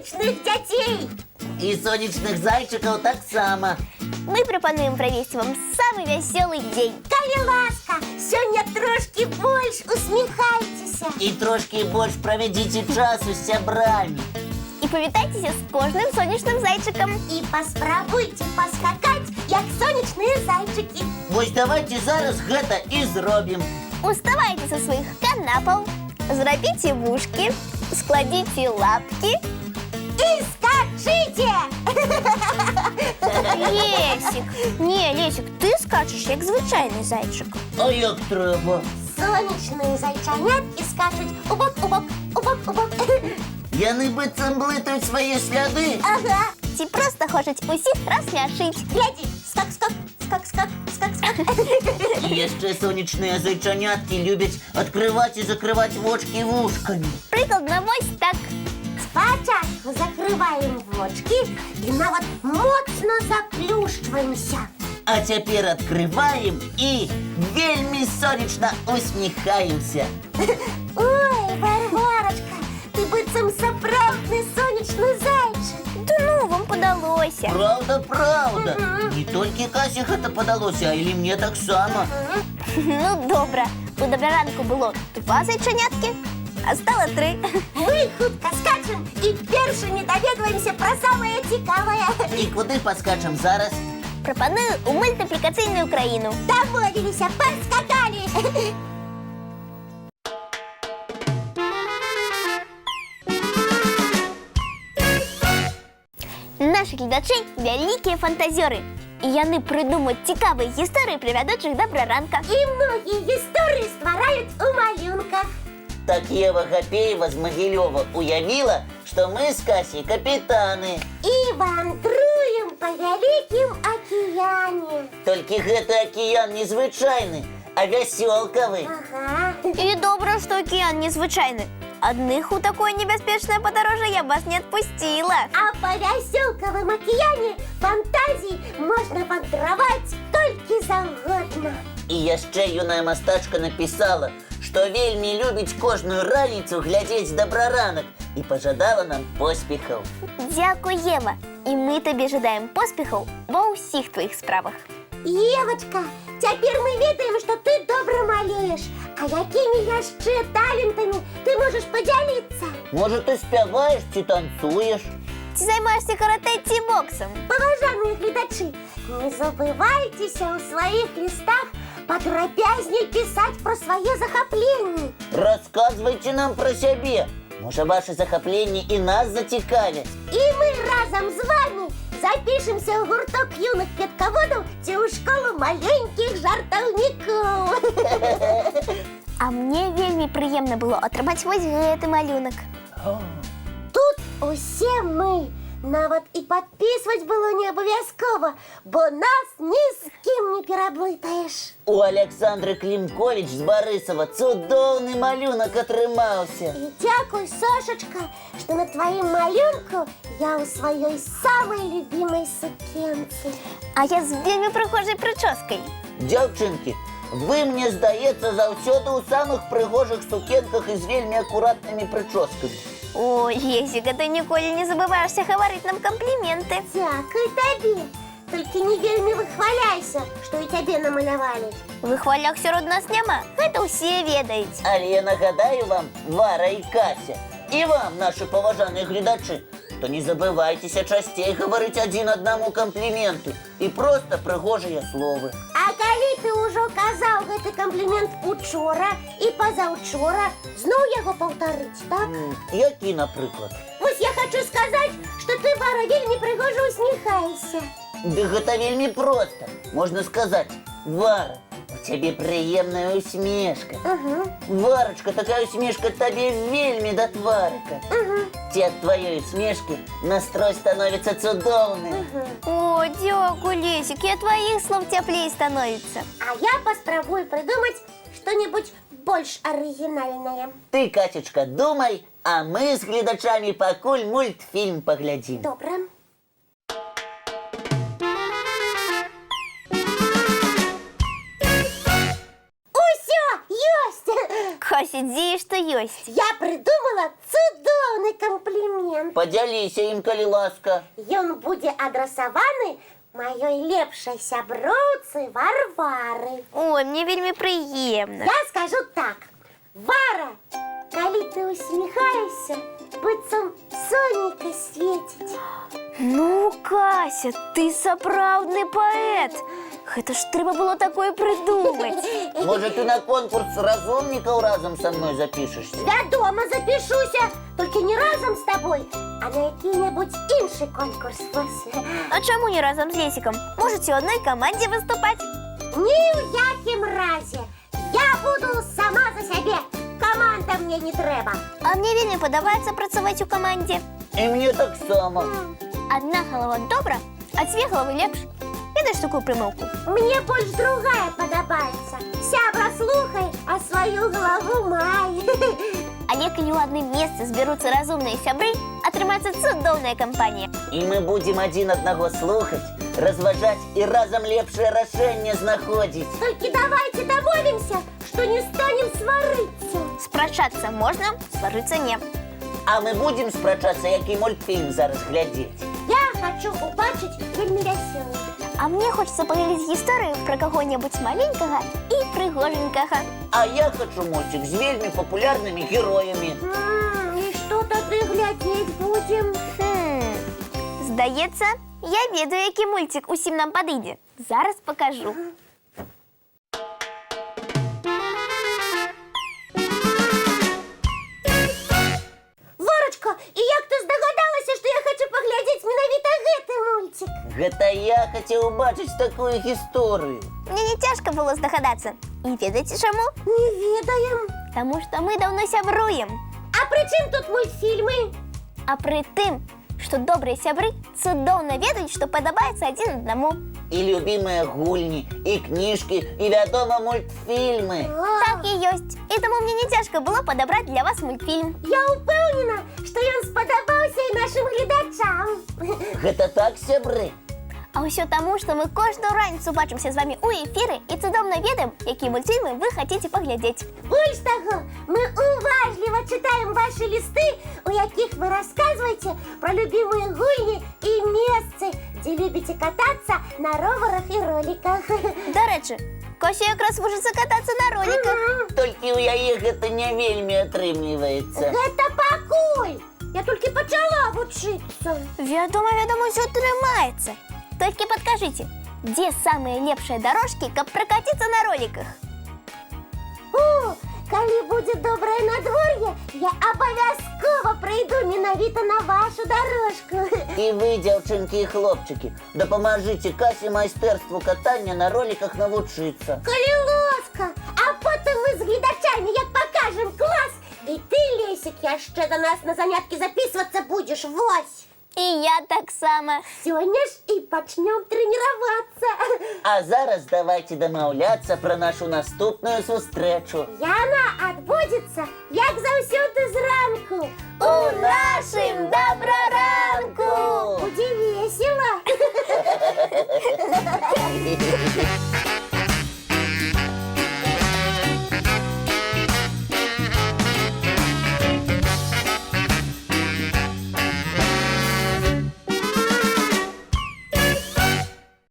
сонячных дзяцей. І сонячных зайчикаў таксама. Мы прапануем правесці вам самы вясёлы дзень. Калі ласка, сёння трошки больш усміхайцеся. І трошки больш правядзіце часу з сябрамі. І павітайцеся з кожным сонечным зайчыкам. І паспрабуйце паскакаць, як сонечныя зайчыкі. Вось давайте зараз гэта і зробім. Уставайце са сваіх канапаў, зрабіце вушкі, складзіце лапкі. І скачыце! Лесік! Не, Лесік, ты скачаш як звычайны зайчык. А як трэба? Сонечныя зайчаняткі скачуць у бок, у бок, у бок, у бок. Яны быццам блытаюць свае сляды. Ага. Ці проста хочуць усіх рассмяшыць. Глядзі, скак, скак, скак, скак, скак, скак. І яшчэ сонечныя зайчаняткі любяць адкрываць і закрываць вочкі вушкамі. Прыкладна вось так. Спачатку закрываем вочки і нават моцна заплюшчваемся. А цяпер адкрываем і вельмі сонечна усміхаемся. Ой, Варварачка, ты быццам сапраўдны сонечны зайчык. Да ну, вам падалося. Правда, правда. Не толькі Касі гэта падалося, а і мне таксама. Ну, добра. У добраранку было 2 зайчаняткі, а стало 3. Мы хутка скачем і першымі даведваемся пра самае цікавае. І куди паскачам зараз? Прапаную у мультыплікацыйную краіну. Даводзіліся, паскакалі. Нашы гледачы вялікія фантазёры. І яны прыдумаюць цікавыя гісторыі пра вядучых добраранка. І многія гісторыі ствараюць у малюнках. Так Ева Гапеева з Магілёва уявіла, што мы з Касей капітаны. І вандруем па вялікім акіяне. Толькі гэты акіян не звычайны, а вясёлкавы. Ага. І добра, што акіян незвычайны. Адных у такое небяспечнае падарожжа я вас не адпусціла. А па вясёлкавым акіяне фантазій можна вандраваць толькі заўгодна. І яшчэ юная мастачка напісала, што вельмі любіць кожную раніцу глядзець добраранак і пажадала нам поспехаў. Дзякуй, Ева. І мы табе жадаем поспехаў ва ўсіх тваіх справах. Евочка, цяпер мы ведаем, што ты добра малюеш. А якімі яшчэ талентамі ты можаш падзяліцца? Можа, ты спяваеш ці танцуеш? Ці займаешся каратэ ці боксам? Паважаныя гледачы, не забывайцеся ў сваіх лістах падрабязней пісаць пра свае захапленні. Расказвайце нам пра сябе. Можа, вашы захапленні і нас зацікавяць. І мы разам з вами запішемся ў гурток юных петкаводаў ці ў школу маленькіх жартаўнікоў. А мне вельмі прыемна было атрымаць вось гэты малюнак. Тут усе мы. Нават і падпісваць было не абавязкова, бо нас ні з кім не пераблытаеш. У Александры Клімковіч з Барысава цудоўны малюнак атрымаўся. І дзякуй, Сашачка, што на тваім малюнку я ў сваёй самай любімай сукенцы. А я з вельмі прыгожай прычоскай. Дзяўчынкі, вы, мне здаецца, заўсёды ў самых прыгожых сукенках і з вельмі акуратнымі прычоскамі. О, Лесіка, ты ніколі не забываешся гаварыць нам кампліменты. Дзякуй табе. Толькі не вельмі выхваляйся, што і цябе намалявалі. Выхвалях сярод нас няма, гэта ўсе ведаюць. Але я нагадаю вам, Вара і Кася, і вам, нашы паважаныя гледачы, то не забывайцеся часцей гаварыць адзін аднаму кампліменты і проста прыгожыя словы. А калі ты ўжо казаў гэты камплімент учора і пазаўчора, зноў яго паўтарыць, так? Які, напрыклад? Вось я хочу сказаць, што ты, Вара, вельмі прыгожа усміхаешся. Ды гэта вельмі проста. Можна сказаць: Вара, у цябе прыемная усмешка. Варачка, такая усмешка табе вельмі да тварыка. Ці ад тваёй усмешкі настрой становіцца цудоўным. О, дзякуй, Лесік, і ад тваіх слов цяплей становіцца. А я паспрабую прыдумаць што-небудзь больш арыгінальнае. Ты, Катечка, думай, а мы з гледачамі пакуль мультфільм паглядзім. Добра. Усё, ёсць! Кася, дзе што ёсць? Я придумала цудоўны приемный комплимент. Подзяліся ім, калі ласка. Ён будзе адрасаваны маёй лепшай сяброўцы Варвары. Ой, мне вельмі прыемна. Я скажу так. Вара, калі ты усміхаешься, быццам сонейка свеціць. Ну, Кася, ты сапраўдны паэт. Гэта ж трэба было такое прыдумаць. Можа, ты на конкурс разумнікаў разам са мной запішешся? Вядома, запішуся, толькі не разам з табой, а на які-небудзь іншы конкурс. Вось. А чаму не разам з Лесікам? Можаце ў адной камандзе выступаць? Ні ў якім разе. Я буду сама за сябе. Каманда мне не трэба. А мне вельмі падабаецца працаваць у камандзе. І мне таксама. Адна галава добра, а дзве галавы лепш. Ведаеш такую прымаўку? Мне больш другая падабаецца. Сябра слухай, а сваю галаву май. Але калі ў адным месцы збяруцца разумныя сябры, атрымаецца цудоўная кампанія. І мы будзем адзін аднаго слухаць, разважаць і разам лепшае рашэнне знаходзіць. Толькі давайте дамовімся, што не станем сварыцца. Спрачацца можна, сварыцца не. А мы будзем спрачацца, які мультфільм зараз глядзець. Я хочу убачыць вельмі вясёлы. А мне хочется паглядзець гісторыю пра каго-небудзь маленькага і прыгожанькага. А я хочу мультик з вельмі папулярнымі героямі. І што тады глядзець будзем? Здаецца, я ведаю, які мульцік усім нам падыдзе. Зараз пакажу. Варачка, і як ты здагадалася, што я хочу паглядзець менавіта гэты мульцік? Гэта я хацеў убачыць такую гісторыю. Мне не цяжка было здагадацца. І ведаеце чаму? Не ведаем. Таму што мы даўно сябруем. А пры чым тут мультфільмы? А пры тым, што добрыя сябры цудоўна ведаюць, што падабаецца адзін аднаму. І любімыя гульні, і кніжкі, і, вядома, мультфільмы. Так і ёсць. І таму мне не цяжка было падабраць для вас мультфільм. Я ўпэўнена, што ён спадабаўся і нашым гледачам. Гэта так, сябры? А ўсё таму, што мы кожную раніцу бачымся з вамі ў эфіры і цудоўна ведаем, якія мультфільмы вы хацеце паглядзець. Больш таго, мы уважліва чытаем вашы лісты, у якіх вы расказваеце пра любімыя гульні і месцы, дзе любіце катацца на роварах і роліках. Дарэчы, Кося якраз вучыцца катацца на роліках. Толькі ў яе гэта не вельмі атрымліваецца. Гэта пакуль! Я толькі пачала вучыцца. Вядома, ўсё атрымаецца. Толькі падкажыце, дзе самыя лепшыя дарожкі, каб пракаціцца на роліках? О, калі будзе добрае надвор'е, я абавязкова прыйду менавіта на вашу дарожку. І вы, дзяўчынкі і хлопчыкі, дапамажыце Касі майстэрству катання на роліках навучыцца. Калі ласка, а потым мы з гледачамі як пакажам клас, і ты, Лесік, яшчэ да нас на заняткі запісвацца будзеш, вось. І я таксама. Сёння ж і пачнём трэніравацца. А зараз давайце дамаўляцца пра нашу наступную сустрэчу. Яна адбудзецца, як заўсёды зранку. У нашым добраранку! Будзе весела.